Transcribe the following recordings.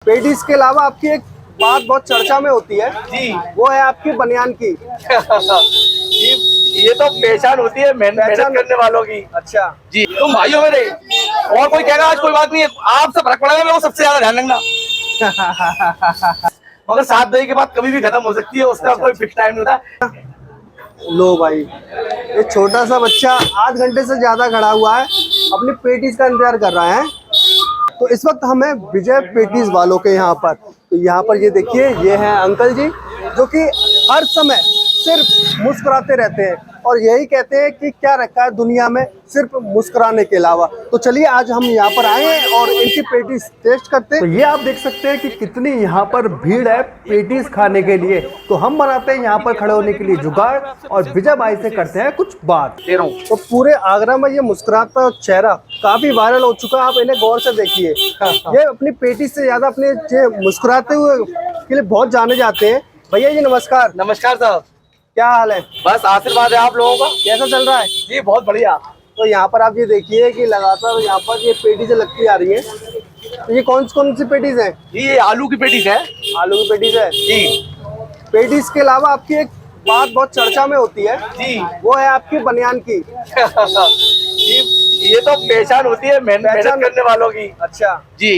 Patties के अलावा आपकी एक बात बहुत चर्चा में होती है जी। वो है आपकी बनियान की। ये तो पहचान होती है मेहनत करने वालों की। अच्छा जी, तुम भाइयों मेरे और कोई कहेगा आज कोई बात नहीं है, आपसे फर्क पड़ेगा मेरे को सबसे ज्यादा ध्यान रखना। मगर 7 बजे के बाद कभी भी खत्म हो सकती है, उसका कोई फिक्स टाइम नहीं होता। लो भाई, ये छोटा सा बच्चा आध घंटे से ज्यादा खड़ा हुआ है, अपनी पेटीज का इंतजार कर रहा है। तो इस वक्त हमें विजय पेटीज वालों के यहाँ पर, तो यहाँ पर ये देखिए, ये हैं अंकल जी जो कि हर समय सिर्फ मुस्कुराते रहते हैं और यही कहते हैं कि क्या रखा है दुनिया में सिर्फ मुस्कुराने के अलावा। तो चलिए आज हम यहाँ पर आए हैं और इनकी पेटीज टेस्ट करते हैं। तो ये आप देख सकते हैं कि कितनी यहाँ पर भीड़ है पेटीज खाने के लिए। तो हम बनाते हैं यहाँ पर खड़े होने के लिए जुगाड़ और विजय भाई से करते हैं कुछ बात। तो पूरे आगरा में ये मुस्कुराता चेहरा काफी वायरल हो चुका है, आप इन्हें गौर से देखिए। ये अपनी पेटीज से ज्यादा अपने मुस्कुराते हुए के लिए बहुत जाने जाते हैं। भैया जी नमस्कार। नमस्कार साहब, क्या हाल है? बस आशीर्वाद है आप लोगों का। कैसा चल रहा है? जी बहुत बढ़िया। तो यहाँ पर आप ये देखिए कि लगातार यहाँ पर ये पेटीज लगती आ रही है। तो ये कौन सी पेटीज है? जी ये आलू की पेटीज है। आलू की पेटीज है जी। पेटीज के अलावा आपकी एक बात बहुत चर्चा में होती है जी। वो है आपकी बनियान की। ये तो पहचान होती है मेहनत करने वालों की। अच्छा जी।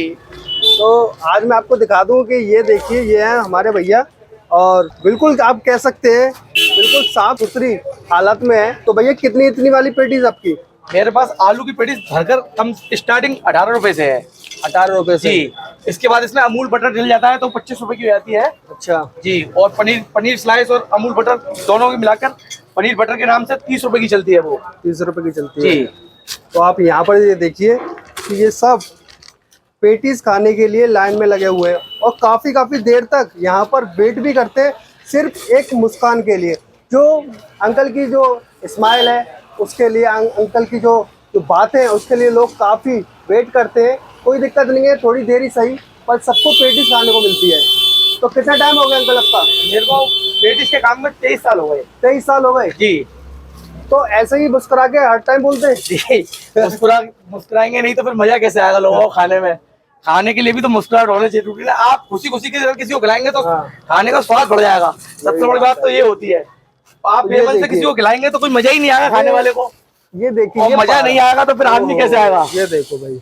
तो आज मैं आपको दिखा दूं कि ये देखिए, ये है हमारे भैया और बिल्कुल आप कह सकते हैं बिल्कुल साफ सुथरी हालत में है। तो भैया कितनी इतनी वाली पेटीज आपकी? मेरे पास आलू की पेटीज भरकर कम स्टार्टिंग 18 रुपए से है। 18 रुपए से? जी। इसके बाद इसमें अमूल बटर डल जाता है तो 25 रुपए की हो जाती है। अच्छा जी। और पनीर स्लाइस और अमूल बटर दोनों की मिलाकर पनीर बटर के नाम से 30 रुपए की चलती है। वो 30 रुपए की चलती है जी। तो आप यहाँ पर ये देखिए कि ये सब पेटीज खाने के लिए लाइन में लगे हुए हैं और काफ़ी देर तक यहाँ पर वेट भी करते हैं सिर्फ एक मुस्कान के लिए। जो अंकल की जो स्माइल है उसके लिए, अंकल की जो बातें हैं उसके लिए लोग काफ़ी वेट करते हैं। कोई दिक्कत नहीं है, थोड़ी देर ही सही, पर सबको पेटीज खाने को मिलती है। तो कितना टाइम हो गया अंकल आपका? मेरे को पेटीज के काम में 23 साल हो गए। 23 साल हो गए? जी। तो ऐसे ही मुस्कुरा के हर टाइम बोलते हैं? जी। मुस्कुराएंगे नहीं तो फिर मजा कैसे आएगा लोगों को खाने में? खाने के लिए भी तो मुस्कुराहट होनी चाहिए ना। आप खुशी के साथ किसी को खिलाएंगे तो खाने का स्वाद बढ़ जाएगा। सबसे बड़ी बात तो ये होती है। आप बेमन से किसी को खिलाएंगे तो कोई मजा ही नहीं आएगा खाने वाले को। ये देखिए, और मजा नहीं आएगा तो फिर आदमी कैसे आएगा? ये देखो भाई,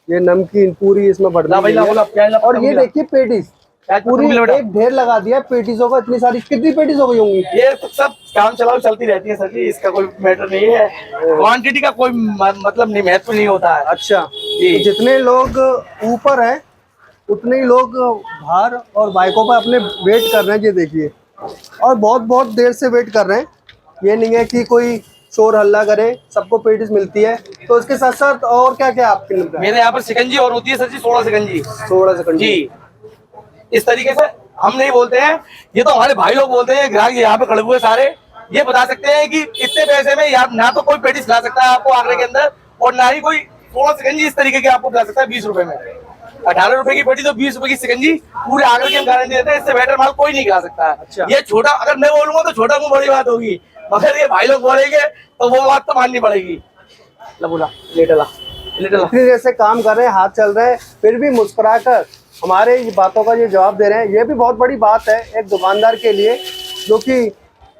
ये नमकीन पूरी इसमें भर दी है। और ये देखिए पेटीज पूरी एक ढेर लगा दिया पेटीजों का। इतनी सारी कितनी पेटीज हो गई होंगी? ये तो सब काम चलाओ चलती रहती है सर जी, इसका कोई मैटर नहीं है। क्वांटिटी का कोई मतलब नहीं, महत्व नहीं होता है। अच्छा तो जितने लोग ऊपर हैं उतने ही लोग बाहर और बाइकों पर अपने वेट कर रहे हैं। ये देखिए, और बहुत देर से वेट कर रहे हैं। ये नहीं है कि कोई शोर हल्ला करे, सबको पेटीज मिलती है। तो इसके साथ साथ और क्या क्या आपके मिलता है? मेरे यहाँ पर शिकंजी और होती है सर जी, 16 शिकंजी। 16 शिकंजी जी। इस तरीके से हम नहीं बोलते हैं, ये तो हमारे भाई लोग बोलते हैं। ग्राहक यहाँ पे खड़े हुए सारे ये बता सकते हैं कि इतने पैसे में ना तो कोई पेटीज खिला सकता है आपको आगरे के अंदर, और ना ही कोई 16 शिकंजी इस तरीके के आपको खिला सकता है 20 रुपए में। 18 रुपए की पेटी तो 20 रुपए की शिकंजी पूरे आगरे की हम गारंटी देते हैं। इससे बेटर माल कोई नहीं खिला सकता है। अच्छा। ये छोटा, अगर मैं बोलूंगा तो छोटा मुंह बड़ी बात होगी, मगर ये भाई लोग बोलेंगे तो वो बात तो माननी पड़ेगी। इतनी देर से काम कर रहे हैं, हाथ चल रहे हैं, फिर भी मुस्कुरा कर हमारे बातों का ये जवाब दे रहे हैं। ये भी बहुत बड़ी बात है एक दुकानदार के लिए, जो कि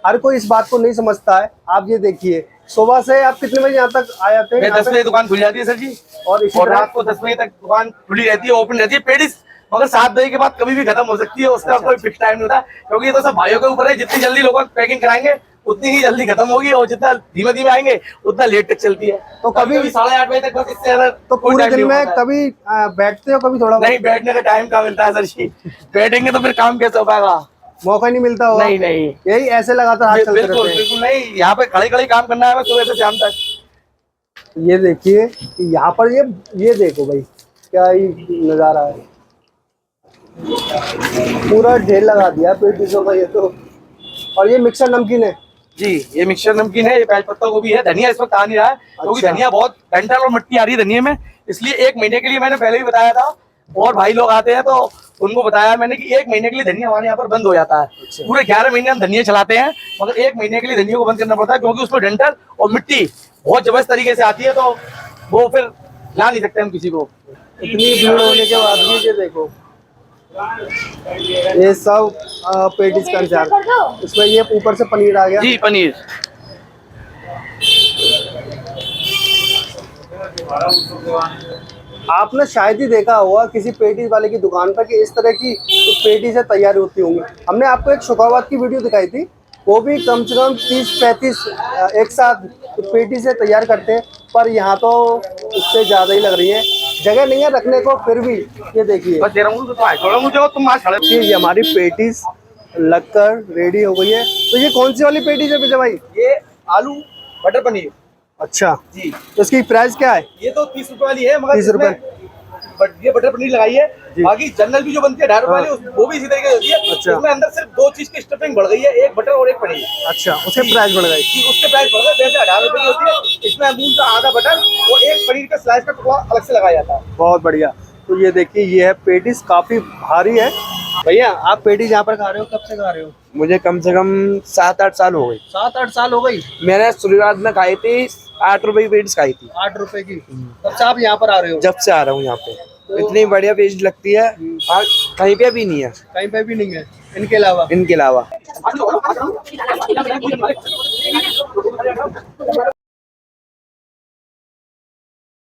हर कोई इस बात को नहीं समझता है। आप ये देखिए, सुबह से आप कितने बजे यहाँ तक आ जाते हैं? 10 बजे दुकान खुल जाती है सर जी, और रात को 10 बजे तक दुकान खुली रहती है, ओपन रहती है पेटीज। मगर 7 बजे के बाद कभी भी खत्म हो सकती है, उसका कोई फिक्स टाइम नहीं होता। क्योंकि ये तो सब भाइयों के ऊपर है, जितनी जल्दी लोग पैकिंग कराएंगे उतनी ही जल्दी खत्म होगी, और जितना धीमे आएंगे उतना लेट तक चलती है। तो कभी 8:30 बजे तक, बस इससे ज्यादा तो पूरे दिन में कभी बैठते हो, कभी थोड़ा नहीं बैठने का टाइम कहाँ मिलता है सर जी? बैठेंगे तो फिर काम कैसे हो पाएगा? मौका नहीं मिलता होगा? नहीं, यही ऐसे लगातार हाथ चलते रहते हैं। बिल्कुल नहीं, यहाँ पे खड़े काम करना है सुबह से शाम तक। ये देखिए यहाँ पर ये देखो भाई, क्या ही नजारा है। पूरा ढेर लगा दिया पेटीजों का ये तो। और ये मिक्सर नमकीन है जी, ये मिक्सर नमकीन है। ये प्याज पत्ता गोभी है। धनिया इस वक्त आ नहीं रहा है क्योंकि धनिया बहुत डंठल और मिट्टी आ रही है धनिया में, इसलिए 1 महीने के लिए मैंने पहले ही बताया था। और भाई लोग आते हैं तो उनको बताया मैंने कि 1 महीने के लिए धनिया हमारे यहाँ पर बंद हो जाता है। पूरे 11 महीने हम धनिया चलाते हैं, मगर 1 महीने के लिए धनिया को बंद करना पड़ता है, क्योंकि उसमें डंठल और मिट्टी बहुत जबरदस्त तरीके से आती है, तो वो फिर ला नहीं सकते हम किसी को। इतनी भीड़ होने के बाद भी ये देखो ये सब पेटीज का इंतजार। इसमें ये ऊपर से पनीर आ गया। जी पनीर। आपने शायद ही देखा होगा किसी पेटीज वाले की दुकान पर कि इस तरह की पेटीज से तैयारी होती होंगी। हमने आपको एक शुक्रवार की वीडियो दिखाई थी, वो भी कम से कम 30-35 एक साथ पेटी से तैयार करते हैं, पर यहाँ तो उससे ज़्यादा ही लग रही है, जगह नहीं है रखने को। फिर भी ये देखिए, बस दे रहा हूँ तो थोड़ा मुझे तुम मार खड़े। ये हमारी पेटीज लगकर रेडी हो गई है। तो ये कौन सी वाली पेटीज है विजय भाई? ये आलू बटर पनीर। अच्छा जी। तो इसकी प्राइस क्या है? ये तो 30 रुपए वाली है, मगर 30 रुपए। ये बटर पनीर लगाई है। बाकी जनरल भी जो बनती है 2.5 रुपए वाली, वो भी इसी तरीके की होती है। अच्छा। इसमें अंदर सिर्फ 2 चीज की स्टफिंग बढ़ गई है, एक बटर और एक पनीर। अच्छा, उसके प्राइस बढ़ गई। जी, उसके प्राइस बढ़ गए। जैसे 18 रुपए की होती है, इसमें अमूल का आधा बटर और एक पनीर का स्लाइस का टुकड़ा अलग से लगाया जाता है। बहुत बढ़िया। तो ये देखिए, ये है पेटीज, काफी भारी है। भैया आप पेटीज यहाँ पर खा रहे हो, कब से खा रहे हो? मुझे कम से कम 7-8 साल हो गए। 7-8 साल हो गई। मैंने शुरुआत में खाई थी 8 रुपए की पेटीज खाई थी। 8 रुपए की। तब से आप यहाँ पर आ रहे हो? जब से आ रहा हूँ यहाँ पे, इतनी बढ़िया पेटीज लगती है, और कहीं पे भी नहीं है, कहीं पे भी नहीं है इनके अलावा। इनके अलावा।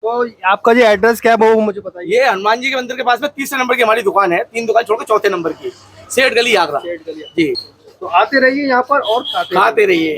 तो आपका जो एड्रेस क्या है वो मुझे बताइए। ये हनुमान जी के मंदिर के पास में 3 नंबर की हमारी दुकान है। 3 दुकान छोड़कर 4थे नंबर की, सेठ गली आगरा। जी, तो आते रहिए यहाँ पर और खाते खाते रहिए।